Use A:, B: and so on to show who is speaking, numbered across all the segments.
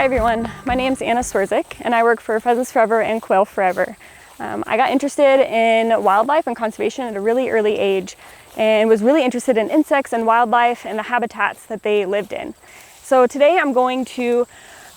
A: everyone, my name's Anna Swerzik and I work for Pheasants Forever and Quail Forever. I got interested in wildlife and conservation at a really early age and was really interested in insects and wildlife and the habitats that they lived in. So today I'm going to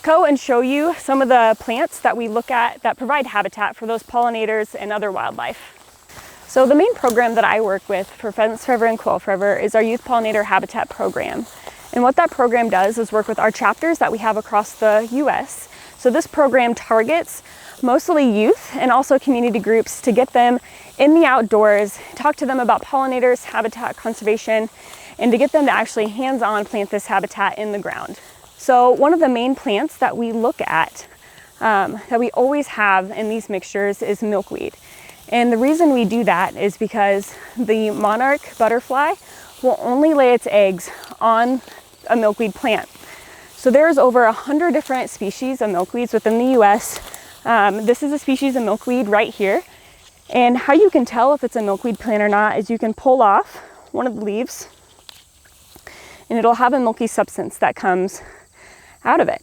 A: go and show you some of the plants that we look at that provide habitat for those pollinators and other wildlife. So the main program that I work with for Pheasants Forever and Quail Forever is our Youth Pollinator Habitat Program. And what that program does is work with our chapters that we have across the US. So this program targets mostly youth and also community groups to get them in the outdoors, talk to them about pollinators, habitat conservation, and to get them to actually hands-on plant this habitat in the ground. So one of the main plants that we look at, that we always have in these mixtures is milkweed. And the reason we do that is because the monarch butterfly will only lay its eggs on a milkweed plant. So there's over 100 different species of milkweeds within the US. This is a species of milkweed right here. And how you can tell if it's a milkweed plant or not is you can pull off one of the leaves and it'll have a milky substance that comes out of it.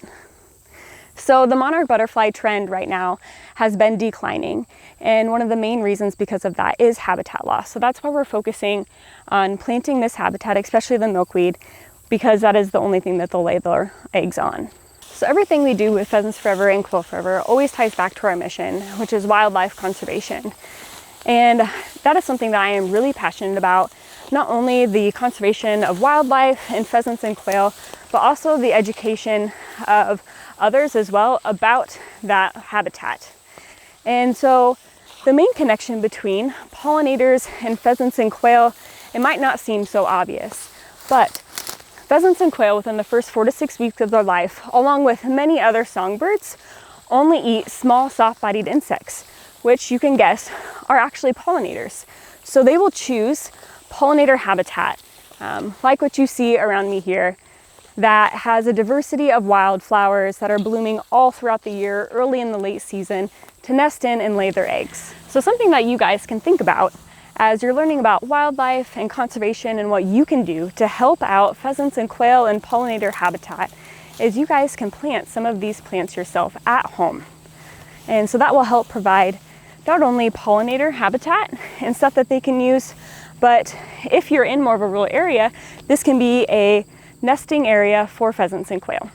A: So the monarch butterfly trend right now has been declining, and one of the main reasons because of that is habitat loss. So that's why we're focusing on planting this habitat, especially the milkweed, because that is the only thing that they'll lay their eggs on. So everything we do with Pheasants Forever and Quail Forever always ties back to our mission, which is wildlife conservation. And that is something that I am really passionate about, not only the conservation of wildlife and pheasants and quail, but also the education of others as well about that habitat. And so the main connection between pollinators and pheasants and quail, it might not seem so obvious, but pheasants and quail within the first 4 to 6 weeks of their life, along with many other songbirds, only eat small soft-bodied insects, which you can guess are actually pollinators. So they will choose pollinator habitat, like what you see around me here, that has a diversity of wildflowers that are blooming all throughout the year, early in the late season, to nest in and lay their eggs. So something that you guys can think about as you're learning about wildlife and conservation and what you can do to help out pheasants and quail and pollinator habitat is you guys can plant some of these plants yourself at home. And so that will help provide not only pollinator habitat and stuff that they can use, but if you're in more of a rural area, this can be a nesting area for pheasants and quail.